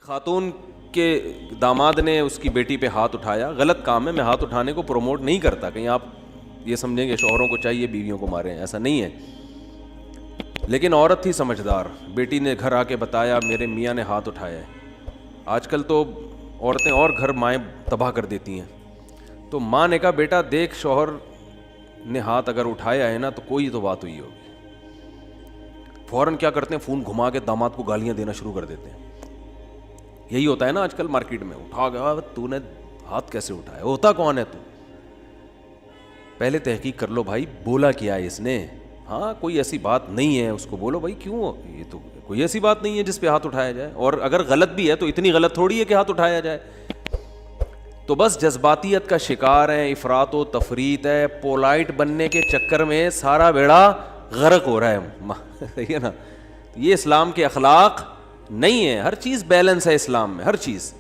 خاتون کے داماد نے اس کی بیٹی پہ ہاتھ اٹھایا، غلط کام ہے، میں ہاتھ اٹھانے کو پروموٹ نہیں کرتا، کہیں آپ یہ سمجھیں گے شوہروں کو چاہیے بیویوں کو ماریں، ایسا نہیں ہے، لیکن عورت تھی سمجھدار، بیٹی نے گھر آ کے بتایا میرے میاں نے ہاتھ اٹھایا ہے۔ آج کل تو عورتیں اور گھر مائیں تباہ کر دیتی ہیں، تو ماں نے کہا بیٹا دیکھ شوہر نے ہاتھ اگر اٹھایا ہے نا تو کوئی تو بات ہوئی ہوگی۔ فوراً کیا کرتے ہیں، فون گھما کے داماد کو گالیاں دینا شروع کر دیتے ہیں۔ یہی ہوتا ہے نا آج کل مارکیٹ میں، اٹھا گیا تو نے ہاتھ کیسے اٹھایا، ہوتا کون ہے تو؟ پہلے تحقیق کر لو بھائی، بولا کیا ہے اس نے، ہاں کوئی ایسی بات نہیں ہے، اس کو بولو بھائی کیوں، یہ تو کوئی ایسی بات نہیں ہے جس پہ ہاتھ اٹھایا جائے، اور اگر غلط بھی ہے تو اتنی غلط تھوڑی ہے کہ ہاتھ اٹھایا جائے۔ تو بس جذباتیت کا شکار ہیں، افراط و تفریط ہے، پولائٹ بننے کے چکر میں سارا بیڑا غرق ہو رہا ہے، صحیح ہے نا؟ یہ اسلام کے اخلاق نہیں ہے، ہر چیز بیلنس ہے اسلام میں، ہر چیز۔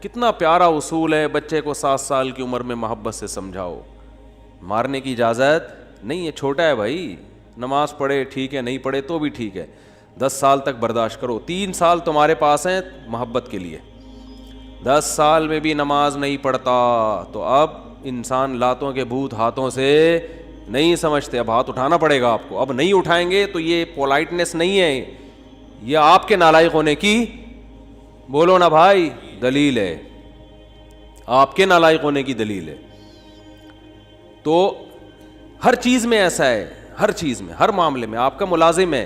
کتنا پیارا اصول ہے، بچے کو 7 سال کی عمر میں محبت سے سمجھاؤ، مارنے کی اجازت نہیں ہے، چھوٹا ہے بھائی، نماز پڑھے ٹھیک ہے، نہیں پڑھے تو بھی ٹھیک ہے، 10 سال تک برداشت کرو، 3 سال تمہارے پاس ہیں محبت کے لیے، 10 سال میں بھی نماز نہیں پڑھتا تو اب انسان لاتوں کے بھوت ہاتھوں سے نہیں سمجھتے، اب ہاتھ اٹھانا پڑے گا آپ کو، اب نہیں اٹھائیں گے تو یہ پولائٹنس نہیں ہے، یہ آپ کے نالائق ہونے کی، بولو نا بھائی، دلیل ہے، آپ کے نالائق ہونے کی دلیل ہے۔ تو ہر چیز میں ایسا ہے، ہر چیز میں، ہر معاملے میں، آپ کا ملازم ہے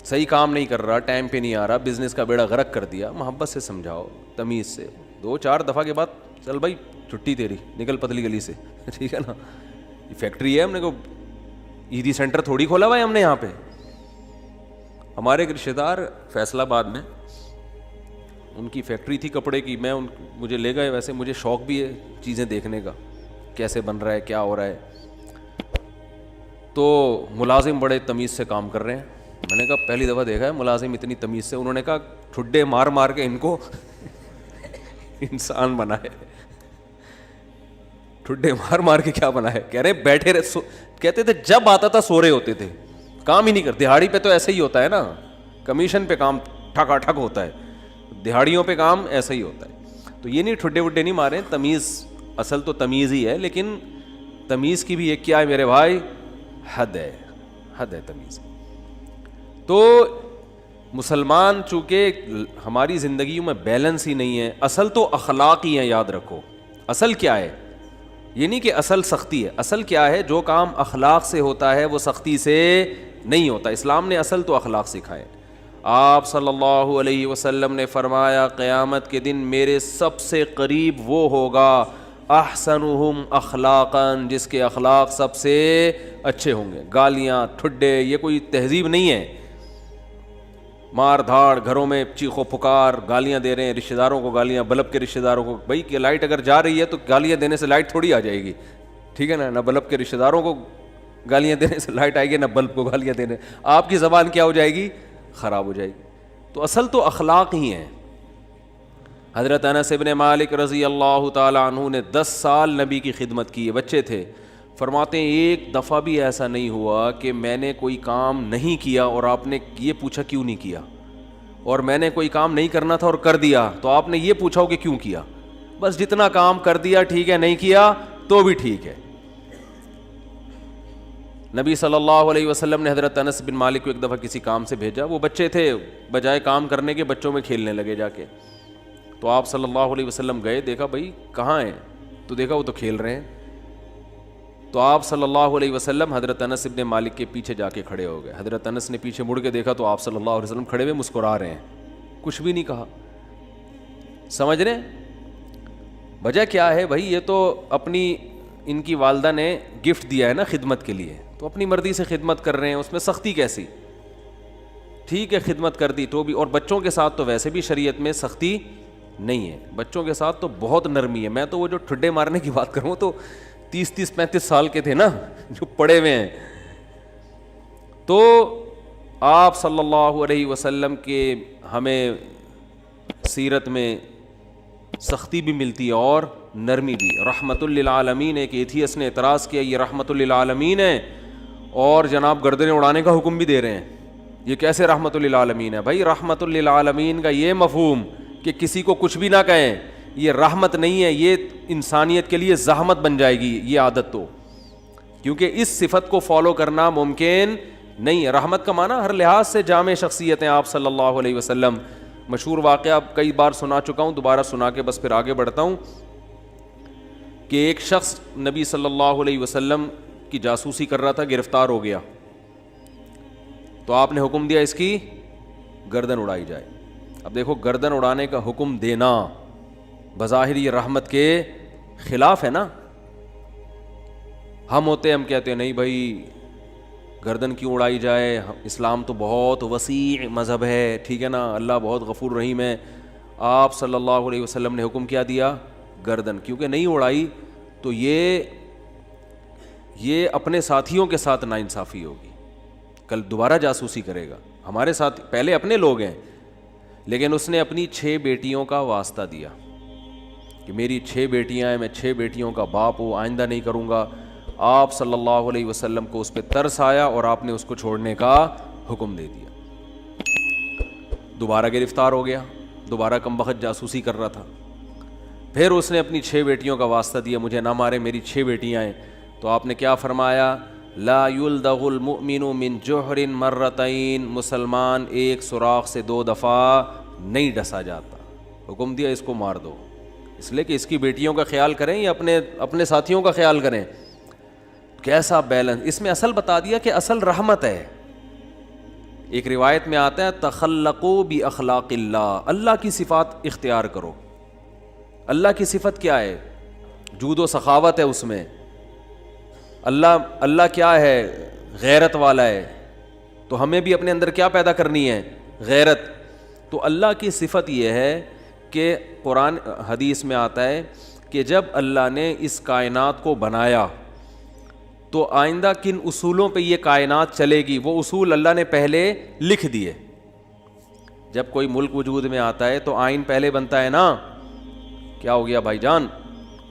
صحیح کام نہیں کر رہا، ٹائم پہ نہیں آ رہا، بزنس کا بیڑا غرق کر دیا، محبت سے سمجھاؤ، تمیز سے، 2-4 دفعہ کے بعد چل بھائی چھٹی تیری، نکل پتلی گلی سے، ٹھیک ہے نا؟ یہ فیکٹری ہے، ہم نے کو ایدی سینٹر تھوڑی کھولا ہوا ہے ہم نے یہاں پہ۔ ہمارے ایک رشتہ دار فیصل آباد میں، ان کی فیکٹری تھی کپڑے کی، مجھے لے گئے، ویسے مجھے شوق بھی ہے چیزیں دیکھنے کا، کیسے بن رہا ہے، کیا ہو رہا ہے، تو ملازم بڑے تمیز سے کام کر رہے ہیں، میں نے کہا پہلی دفعہ دیکھا ہے ملازم اتنی تمیز سے، انہوں نے کہا ٹھڈے مار مار کے ان کو انسان بنائے، ٹھڈے مار مار کے کیا بنا ہے، کہہ رہے بیٹھے رہے، کہتے تھے جب آتا تھا سو رہے ہوتے تھے، کام ہی نہیں کرتے، دہاڑی پہ تو ایسا ہی ہوتا ہے نا، کمیشن پہ کام ٹھکا ٹھک ہوتا ہے، دہاڑیوں پہ کام ایسا ہی ہوتا ہے، تو یہ نہیں ٹھڈے وڈے نہیں مارے، تمیز، اصل تو تمیز ہی ہے، لیکن تمیز کی بھی ایک کیا ہے میرے بھائی، حد ہے، حد ہے تمیز۔ تو مسلمان چونکہ ہماری زندگیوں میں بیلنس ہی نہیں ہے، اصل تو اخلاق ہی ہیں، یاد رکھو، اصل کیا ہے، یہ نہیں کہ اصل سختی ہے، اصل کیا ہے، جو کام اخلاق سے ہوتا ہے وہ سختی سے نہیں ہوتا، اسلام نے اصل تو اخلاق سکھائے۔ آپ صلی اللہ علیہ وسلم نے فرمایا قیامت کے دن میرے سب سے قریب وہ ہوگا احسنہم اخلاقا، جس کے اخلاق سب سے اچھے ہوں گے۔ گالیاں، ٹھڈے، یہ کوئی تہذیب نہیں ہے، مار دھاڑ، گھروں میں چیخو پکار، گالیاں دے رہے ہیں رشتہ داروں کو، گالیاں بلب کے رشتہ داروں کو، بھائی کہ لائٹ اگر جا رہی ہے تو گالیاں دینے سے لائٹ تھوڑی آ جائے گی، ٹھیک ہے نا؟ نہ بلب کے رشتہ داروں کو گالیاں دینے سے لائٹ آئے گی، نہ بلب کو گالیاں دینے، آپ کی زبان کیا ہو جائے گی، خراب ہو جائے گی۔ تو اصل تو اخلاق ہی ہیں۔ حضرت انس بن مالک رضی اللہ تعالی عنہ نے 10 سال نبی کی خدمت کی ہے، بچے تھے، فرماتے ہیں ایک دفعہ بھی ایسا نہیں ہوا کہ میں نے کوئی کام نہیں کیا اور آپ نے یہ پوچھا کیوں نہیں کیا، اور میں نے کوئی کام نہیں کرنا تھا اور کر دیا تو آپ نے یہ پوچھا ہو کہ کیوں کیا، بس جتنا کام کر دیا ٹھیک ہے، نہیں کیا تو بھی ٹھیک ہے۔ نبی صلی اللہ علیہ وسلم نے حضرت انس بن مالک کو ایک دفعہ کسی کام سے بھیجا، وہ بچے تھے، بجائے کام کرنے کے بچوں میں کھیلنے لگے جا کے، تو آپ صلی اللہ علیہ وسلم گئے، دیکھا بھائی کہاں ہیں، تو دیکھا وہ تو کھیل رہے ہیں، تو آپ صلی اللہ علیہ وسلم حضرت انس بن مالک کے پیچھے جا کے کھڑے ہو گئے۔ حضرت انس نے پیچھے مڑ کے دیکھا تو آپ صلی اللہ علیہ وسلم کھڑے ہوئے مسکرا رہے ہیں، کچھ بھی نہیں کہا۔ سمجھ رہے ہیں وجہ کیا ہے بھائی، یہ تو اپنی ان کی والدہ نے گفٹ دیا ہے نا خدمت کے لیے، تو اپنی مرضی سے خدمت کر رہے ہیں، اس میں سختی کیسی، ٹھیک ہے خدمت کر دی تو بھی، اور بچوں کے ساتھ تو ویسے بھی شریعت میں سختی نہیں ہے، بچوں کے ساتھ تو بہت نرمی ہے۔ میں تو وہ جو ٹھڈے مارنے کی بات کروں تو 30-35 سال کے تھے نا جو پڑے ہوئے ہیں، تو آپ صلی اللہ علیہ وسلم کے ہمیں سیرت میں سختی بھی ملتی ہے اور نرمی بھی۔ رحمت للعالمین، ایک ایتھیس نے اعتراض کیا یہ رحمت للعالمین ہے اور جناب گردنیں اڑانے کا حکم بھی دے رہے ہیں، یہ کیسے رحمت للعالمین ہے؟ بھائی رحمت للعالمین کا یہ مفہوم کہ کسی کو کچھ بھی نہ کہیں یہ رحمت نہیں ہے، یہ انسانیت کے لیے زحمت بن جائے گی یہ عادت، تو کیونکہ اس صفت کو فالو کرنا ممکن نہیں ہے۔ رحمت کا معنی ہر لحاظ سے جامع شخصیت ہیں آپ صلی اللہ علیہ وسلم۔ مشہور واقعہ کئی بار سنا چکا ہوں، دوبارہ سنا کے بس پھر آگے بڑھتا ہوں، کہ ایک شخص نبی صلی اللہ علیہ وسلم کی جاسوسی کر رہا تھا، گرفتار ہو گیا، تو آپ نے حکم دیا اس کی گردن اڑائی جائے۔ اب دیکھو گردن اڑانے کا حکم دینا بظاہر یہ رحمت کے خلاف ہے نا۔ ہم کہتے ہیں نہیں بھائی گردن کیوں اڑائی جائے، اسلام تو بہت وسیع مذہب ہے، ٹھیک ہے نا، اللہ بہت غفور رحیم ہے۔ آپ صلی اللہ علیہ وسلم نے حکم کیا دیا؟ گردن، کیونکہ نہیں اڑائی تو یہ اپنے ساتھیوں کے ساتھ ناانصافی ہوگی، کل دوبارہ جاسوسی کرے گا۔ ہمارے ساتھ پہلے اپنے لوگ ہیں، لیکن اس نے اپنی 6 بیٹیوں کا واسطہ دیا کہ میری 6 بیٹیاں ہیں، میں 6 بیٹیوں کا باپ ہوں، آئندہ نہیں کروں گا۔ آپ صلی اللہ علیہ وسلم کو اس پہ ترس آیا اور آپ نے اس کو چھوڑنے کا حکم دے دیا۔ دوبارہ گرفتار ہو گیا، دوبارہ کمبخت جاسوسی کر رہا تھا، پھر اس نے اپنی 6 بیٹیوں کا واسطہ دیا، مجھے نہ مارے، میری 6 بیٹیاں ہیں۔ تو آپ نے کیا فرمایا؟ لا یلدغ المؤمن من جوہر مرتین، مسلمان ایک سوراخ سے 2 دفعہ نہیں ڈسا جاتا۔ حکم دیا اس کو مار دو، اس لیے کہ اس کی بیٹیوں کا خیال کریں یا اپنے ساتھیوں کا خیال کریں۔ کیسا بیلنس اس میں، اصل بتا دیا کہ اصل رحمت ہے۔ ایک روایت میں آتا ہے تخلقوا باخلاق اللہ، اللہ کی صفات اختیار کرو۔ اللہ کی صفت کیا ہے؟ جود و سخاوت ہے اس میں۔ اللہ کیا ہے؟ غیرت والا ہے، تو ہمیں بھی اپنے اندر کیا پیدا کرنی ہے؟ غیرت۔ تو اللہ کی صفت یہ ہے کہ قرآن حدیث میں آتا ہے کہ جب اللہ نے اس کائنات کو بنایا تو آئندہ کن اصولوں پہ یہ کائنات چلے گی، وہ اصول اللہ نے پہلے لکھ دیے۔ جب کوئی ملک وجود میں آتا ہے تو آئین پہلے بنتا ہے نا، کیا ہو گیا بھائی جان؟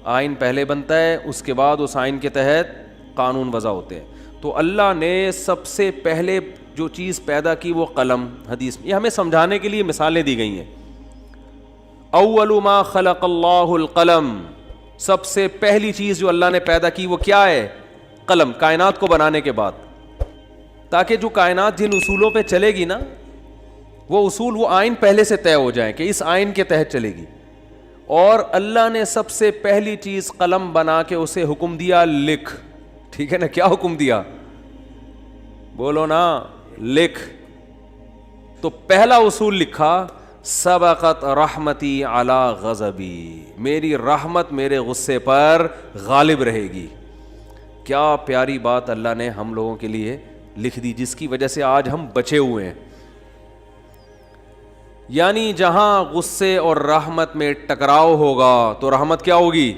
آئین پہلے بنتا ہے، اس کے بعد اس آئین کے تحت قانون وضع ہوتے ہیں۔ تو اللہ نے سب سے پہلے جو چیز پیدا کی وہ قلم، حدیث میں یہ ہمیں سمجھانے کے لیے مثالیں دی گئی ہیں۔ اول ما خلق اللہ القلم، سب سے پہلی چیز جو اللہ نے پیدا کی وہ کیا ہے؟ قلم، کائنات کو بنانے کے بعد، تاکہ جو کائنات جن اصولوں پہ چلے گی نا، وہ اصول، وہ آئین پہلے سے طے ہو جائیں کہ اس آئین کے تحت چلے گی۔ اور اللہ نے سب سے پہلی چیز قلم بنا کے اسے حکم دیا لکھ، ٹھیک ہے نا؟ کیا حکم دیا؟ بولو نا، لکھ۔ تو پہلا اصول لکھا، سبقت رحمتی علی غضبی، میری رحمت میرے غصے پر غالب رہے گی۔ کیا پیاری بات اللہ نے ہم لوگوں کے لیے لکھ دی، جس کی وجہ سے آج ہم بچے ہوئے ہیں۔ یعنی جہاں غصے اور رحمت میں ٹکراؤ ہوگا تو رحمت کیا ہوگی؟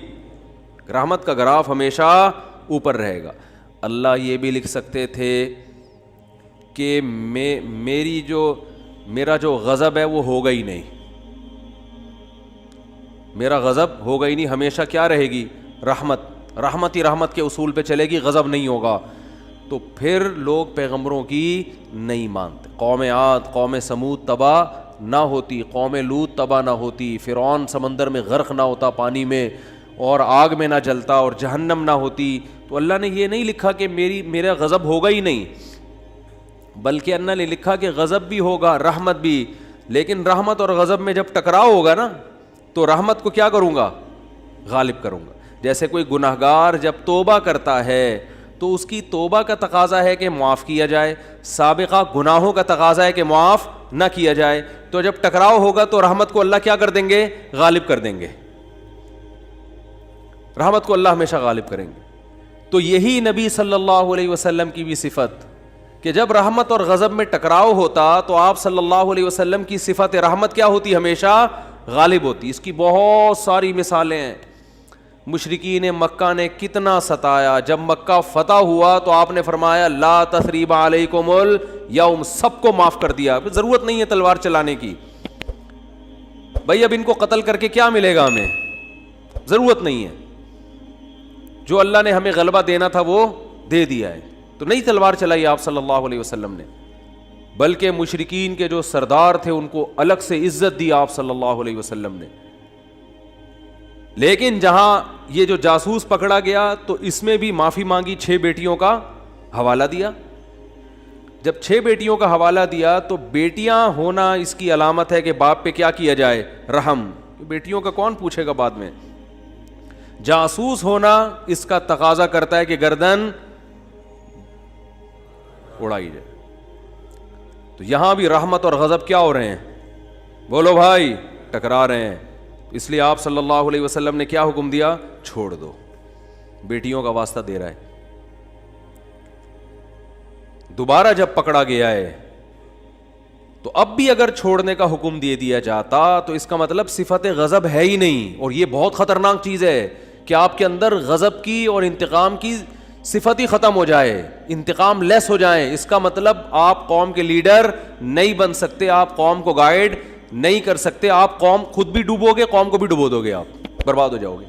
رحمت کا گراف ہمیشہ اوپر رہے گا۔ اللہ یہ بھی لکھ سکتے تھے کہ میرا جو غضب ہے وہ ہوگا ہی نہیں، میرا غضب ہوگا ہی نہیں، ہمیشہ کیا رہے گی؟ رحمت ہی رحمت کے اصول پہ چلے گی، غضب نہیں ہوگا۔ تو پھر لوگ پیغمبروں کی نہیں مانتے۔ قوم عاد، قوم سمود تباہ نہ ہوتی، قوم لوط تباہ نہ ہوتی، فرعون سمندر میں غرق نہ ہوتا پانی میں، اور آگ میں نہ جلتا، اور جہنم نہ ہوتی، تو اللہ نے یہ نہیں لکھا کہ میرا غضب ہوگا ہی نہیں، بلکہ اللہ نے لکھا کہ غضب بھی ہوگا، رحمت بھی۔ لیکن رحمت اور غضب میں جب ٹکراؤ ہوگا نا، تو رحمت کو کیا کروں گا؟ غالب کروں گا۔ جیسے کوئی گناہگار جب توبہ کرتا ہے تو اس کی توبہ کا تقاضا ہے کہ معاف کیا جائے، سابقہ گناہوں کا تقاضا ہے کہ معاف نہ کیا جائے۔ تو جب ٹکراؤ ہوگا تو رحمت کو اللہ کیا کر دیں گے؟ غالب کر دیں گے۔ رحمت کو اللہ ہمیشہ غالب کریں گے۔ تو یہی نبی صلی اللہ علیہ وسلم کی بھی صفت کہ جب رحمت اور غضب میں ٹکراؤ ہوتا تو آپ صلی اللہ علیہ وسلم کی صفت رحمت کیا ہوتی؟ ہمیشہ غالب ہوتی۔ اس کی بہت ساری مثالیں ہیں۔ مشرکین مکہ نے کتنا ستایا، جب مکہ فتح ہوا تو آپ نے فرمایا لا تثریب علیکم الیوم، سب کو معاف کر دیا، ضرورت نہیں ہے تلوار چلانے کی۔ بھائی اب ان کو قتل کر کے کیا ملے گا ہمیں؟ ضرورت نہیں ہے، جو اللہ نے ہمیں غلبہ دینا تھا وہ دے دیا ہے، تو نہیں تلوار چلائی آپ صلی اللہ علیہ وسلم نے۔ بلکہ مشرکین کے جو سردار تھے ان کو الگ سے عزت دی آپ صلی اللہ علیہ وسلم نے. لیکن جہاں یہ جو جاسوس پکڑا گیا تو اس میں بھی معافی مانگی, 6 بیٹیوں کا حوالہ دیا. جب 6 بیٹیوں کا حوالہ دیا تو بیٹیاں ہونا اس کی علامت ہے کہ باپ پہ کیا کیا جائے, رحم. بیٹیوں کا کون پوچھے گا بعد میں. جاسوس ہونا اس کا تقاضا کرتا ہے کہ گردن اڑائی جائے. تو یہاں بھی رحمت اور غضب کیا ہو رہے ہیں, بولو بھائی, ٹکرا رہے ہیں. اس لیے آپ صلی اللہ علیہ وسلم نے کیا حکم دیا, چھوڑ دو. بیٹیوں کا واسطہ دے رہا ہے. دوبارہ جب پکڑا گیا ہے تو اب بھی اگر چھوڑنے کا حکم دے دیا جاتا تو اس کا مطلب صفت غضب ہے ہی نہیں. اور یہ بہت خطرناک چیز ہے کہ آپ کے اندر غضب کی اور انتقام کی صفت ہی ختم ہو جائے, انتقام لیس ہو جائیں. اس کا مطلب آپ قوم کے لیڈر نہیں بن سکتے, آپ قوم کو گائیڈ نہیں کر سکتے, آپ قوم خود بھی ڈوبو گے, قوم کو بھی ڈبو دو گے, آپ برباد ہو جاؤ گے.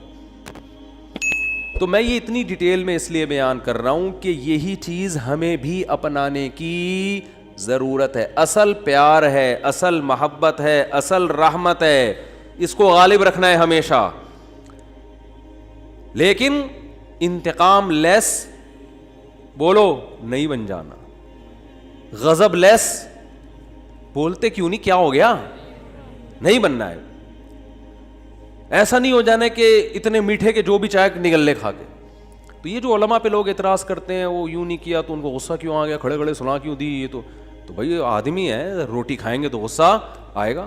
تو میں یہ اتنی ڈیٹیل میں اس لیے بیان کر رہا ہوں کہ یہی چیز ہمیں بھی اپنانے کی ضرورت ہے. اصل پیار ہے, اصل محبت ہے, اصل رحمت ہے, اس کو غالب رکھنا ہے ہمیشہ. لیکن انتقام لیس بولو نہیں بن جانا, غضب لیس بولتے کیوں نہیں, کیا ہو گیا, نہیں بننا ہے. ایسا نہیں ہو جانا کہ اتنے میٹھے کے جو بھی چائے نگل لے کھا کے. تو یہ جو علماء پہ لوگ اعتراض کرتے ہیں وہ یوں نہیں کیا تو ان کو غصہ کیوں آ گیا, کھڑے کھڑے سنا کیوں دی, یہ تو بھائی آدمی ہے, روٹی کھائیں گے تو غصہ آئے گا.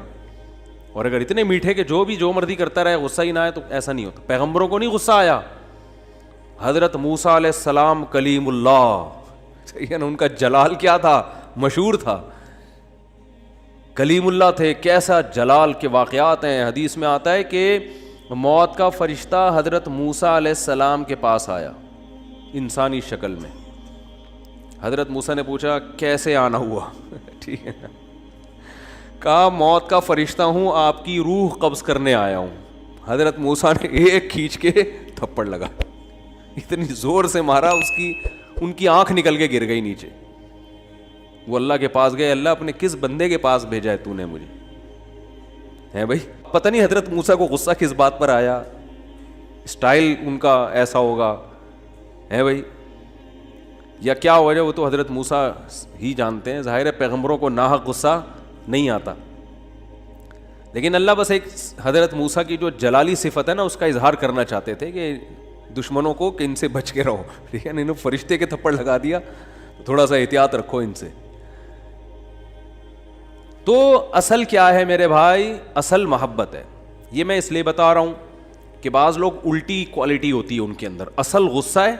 اور اگر اتنے میٹھے کے جو بھی جو مرضی کرتا رہے غصہ ہی نہ آئے تو ایسا نہیں ہوتا. پیغمبروں کو نہیں غصہ آیا. حضرت موسیٰ علیہ السلام کلیم اللہ, صحیح ہے نا, ان کا جلال کیا تھا, مشہور تھا, کلیم اللہ تھے. کیسا جلال کے واقعات ہیں. حدیث میں آتا ہے کہ موت کا فرشتہ حضرت موسیٰ علیہ السلام کے پاس آیا انسانی شکل میں. حضرت موسیٰ نے پوچھا کیسے آنا ہوا, ٹھیک ہے, کہا موت کا فرشتہ ہوں, آپ کی روح قبض کرنے آیا ہوں. حضرت موسیٰ نے ایک کھینچ کے تھپڑ لگا, اتنی زور سے مارا ان کی آنکھ نکل کے گر گئی نیچے. وہ اللہ کے پاس گئے, اللہ اپنے کس بندے کے پاس بھیجا ہے تو نے مجھے, ہے بھائی. پتہ نہیں حضرت موسیٰ کو غصہ کس بات پر آیا, اسٹائل ان کا ایسا ہوگا, ہے بھائی, یا کیا وجہ, وہ تو حضرت موسیٰ ہی جانتے ہیں. ظاہر ہے پیغمبروں کو ناحق غصہ نہیں آتا, لیکن اللہ بس ایک حضرت موسیٰ کی جو جلالی صفت ہے نا اس کا اظہار کرنا چاہتے تھے کہ دشمنوں کو کہ ان سے بچ کے رہو, ٹھیک ہے, انہوں فرشتے کے تھپڑ لگا دیا, تھوڑا سا احتیاط رکھو ان سے. تو اصل کیا ہے میرے بھائی, اصل محبت ہے. یہ میں اس لیے بتا رہا ہوں کہ بعض لوگ الٹی کوالٹی ہوتی ہے ان کے اندر. اصل غصہ ہے,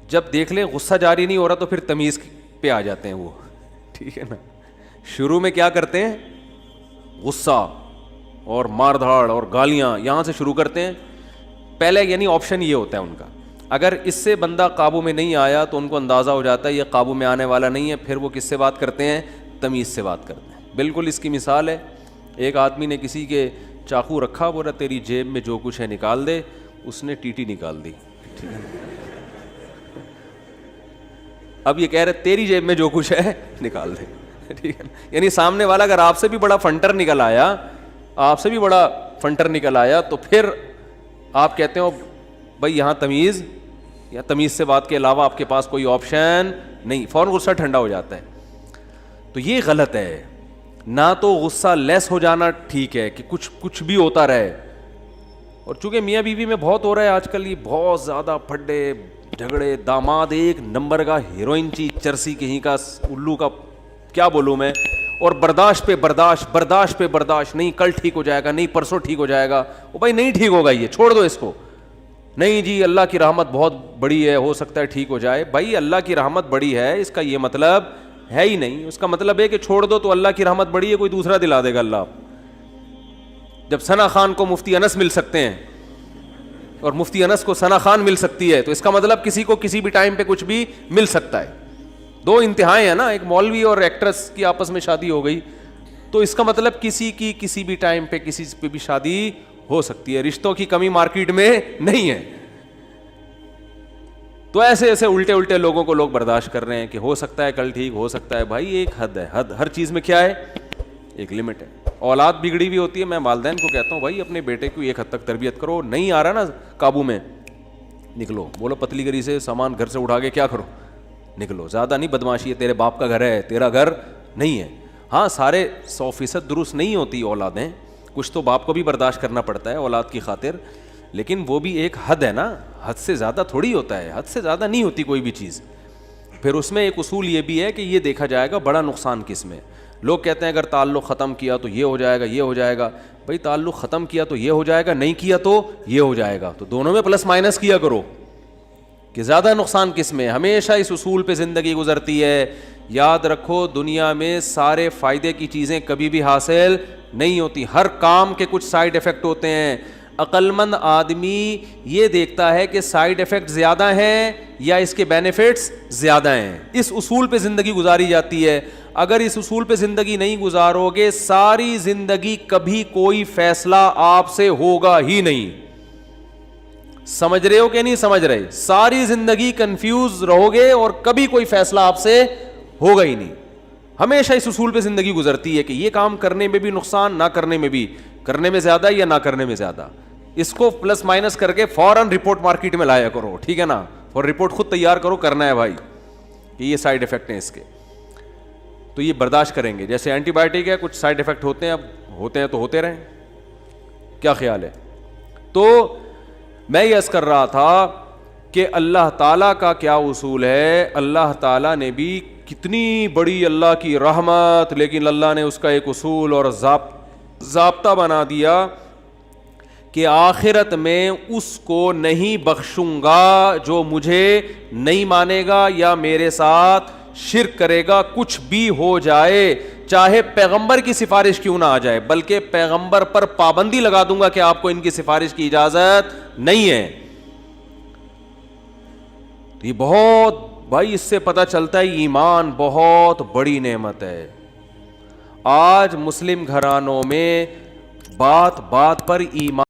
جب دیکھ لیں غصہ جاری نہیں ہو رہا تو پھر تمیز پہ آ جاتے ہیں وہ, ٹھیک ہے نا. شروع میں کیا کرتے ہیں, غصہ اور مار دھاڑ اور گالیاں یہاں سے شروع کرتے ہیں پہلے, یعنی آپشن یہ ہوتا ہے ان کا. اگر اس سے بندہ قابو میں نہیں آیا تو ان کو اندازہ ہو جاتا ہے یہ قابو میں آنے والا نہیں ہے, پھر وہ کس سے بات کرتے ہیں, تمیز سے بات کرتے ہیں. بالکل اس کی مثال ہے, ایک آدمی نے کسی کے چاقو رکھا, بولا تیری جیب میں جو کچھ ہے نکال دے, اس نے ٹیٹی نکال دی, ٹھیک ہے. اب یہ کہہ رہے تیری جیب میں جو کچھ ہے نکال دے, ٹھیک ہے. یعنی سامنے والا اگر آپ سے بھی بڑا فنٹر نکل آیا, آپ سے بھی بڑا فنٹر نکل آیا تو پھر آپ کہتے ہو بھائی یہاں تمیز, یا تمیز سے بات کے علاوہ آپ کے پاس کوئی آپشن نہیں, فوراً غصہ ٹھنڈا ہو جاتا ہے. تو یہ غلط ہے. نہ تو غصہ لیس ہو جانا ٹھیک ہے کہ کچھ بھی ہوتا رہے, اور چونکہ میاں بیوی میں بہت ہو رہا ہے آج کل, یہ بہت زیادہ پھڈے جھگڑے, داماد ایک نمبر کا ہیروئن چی چرسی کہیں کا الو کا, کیا بولوں میں, اور برداشت پہ برداشت, نہیں کل ٹھیک ہو جائے گا, نہیں پرسوں ٹھیک ہو جائے گا. وہ بھائی نہیں ٹھیک ہوگا, یہ چھوڑ دو اس کو. نہیں جی اللہ کی رحمت بہت بڑی ہے, ہو سکتا ہے ٹھیک ہو جائے. بھائی اللہ کی رحمت بڑی ہے اس کا یہ مطلب ہے ہی نہیں. اس کا مطلب ہے کہ چھوڑ دو تو اللہ کی رحمت بڑی ہے, کوئی دوسرا دلا دے گا اللہ. جب ثنا خان کو مفتی انس مل سکتے ہیں اور مفتی انس کو ثنا خان مل سکتی ہے, تو اس کا مطلب کسی کو کسی بھی ٹائم پہ کچھ بھی مل سکتا ہے. دو انتہائیں ہیں نا, ایک مولوی اور ایکٹریس کی آپس میں شادی ہو گئی, تو اس کا مطلب کسی کی کسی بھی ٹائم پہ کسی پہ بھی شادی ہو سکتی ہے. رشتوں کی کمی مارکیٹ میں نہیں ہے. تو ایسے ایسے الٹے الٹے لوگوں کو لوگ برداشت کر رہے ہیں کہ ہو سکتا ہے کل ٹھیک ہو سکتا ہے. بھائی ایک حد ہے, حد ہر چیز میں کیا ہے, ایک لمٹ ہے. اولاد بگڑی ہوئی ہوتی ہے, میں والدین کو کہتا ہوں بھائی اپنے بیٹے کو ایک حد تک تربیت کرو, نہیں آ رہا نا قابو میں, نکلو. بولو پتلی گری سے سامان گھر سے اٹھا کے کیا کرو, نکلو. زیادہ نہیں بدماشی ہے, تیرے باپ کا گھر ہے, تیرا گھر نہیں ہے. ہاں سارے 100% درست نہیں ہوتی اولادیں, کچھ تو باپ کو بھی برداشت کرنا پڑتا ہے اولاد کی خاطر, لیکن وہ بھی ایک حد ہے نا, حد سے زیادہ تھوڑی ہوتا ہے, حد سے زیادہ نہیں ہوتی کوئی بھی چیز. پھر اس میں ایک اصول یہ بھی ہے کہ یہ دیکھا جائے گا بڑا نقصان کس میں. لوگ کہتے ہیں اگر تعلق ختم کیا تو یہ ہو جائے گا, یہ ہو جائے گا. بھائی تعلق ختم کیا تو یہ ہو جائے گا, نہیں کیا تو یہ ہو جائے گا, تو دونوں میں پلس مائنس کیا کرو کہ زیادہ نقصان کس میں. ہمیشہ اس اصول پہ زندگی گزرتی ہے. یاد رکھو دنیا میں سارے فائدے کی چیزیں کبھی بھی حاصل نہیں ہوتی, ہر کام کے کچھ سائیڈ ایفیکٹ ہوتے ہیں. عقل مند آدمی یہ دیکھتا ہے کہ سائیڈ ایفیکٹ زیادہ ہیں یا اس کے بینیفٹس زیادہ ہیں. اس اصول پہ زندگی گزاری جاتی ہے. اگر اس اصول پہ زندگی نہیں گزارو گے ساری زندگی کبھی کوئی فیصلہ آپ سے ہوگا ہی نہیں. سمجھ رہے ہو کہ نہیں سمجھ رہے؟ ساری زندگی کنفیوز رہو گے اور کبھی کوئی فیصلہ آپ سے ہوگا ہی نہیں. ہمیشہ اس اصول پہ زندگی گزرتی ہے کہ یہ کام کرنے میں بھی نقصان, نہ کرنے میں بھی, کرنے میں زیادہ یا نہ کرنے میں زیادہ. اس کو پلس مائنس کر کے فوراً رپورٹ مارکیٹ میں لایا کرو, ٹھیک ہے نا, اور رپورٹ خود تیار کرو, کرنا ہے بھائی کہ یہ سائیڈ ایفیکٹ ہیں اس کے, تو یہ برداشت کریں گے. جیسے اینٹی بائیوٹک ہے, کچھ سائیڈ ایفیکٹ ہوتے ہیں, اب ہوتے ہیں تو ہوتے رہیں, کیا خیال ہے؟ تو میں یہ عرض کر رہا تھا کہ اللہ تعالیٰ کا کیا اصول ہے. اللہ تعالیٰ نے بھی کتنی بڑی اللہ کی رحمت, لیکن اللہ نے اس کا ایک اصول اور ضابطہ بنا دیا کہ آخرت میں اس کو نہیں بخشوں گا جو مجھے نہیں مانے گا یا میرے ساتھ شرک کرے گا, کچھ بھی ہو جائے, چاہے پیغمبر کی سفارش کیوں نہ آ جائے, بلکہ پیغمبر پر پابندی لگا دوں گا کہ آپ کو ان کی سفارش کی اجازت نہیں ہے. یہ بہت بھائی, اس سے پتہ چلتا ہے ایمان بہت بڑی نعمت ہے. آج مسلم گھرانوں میں بات بات پر ایمان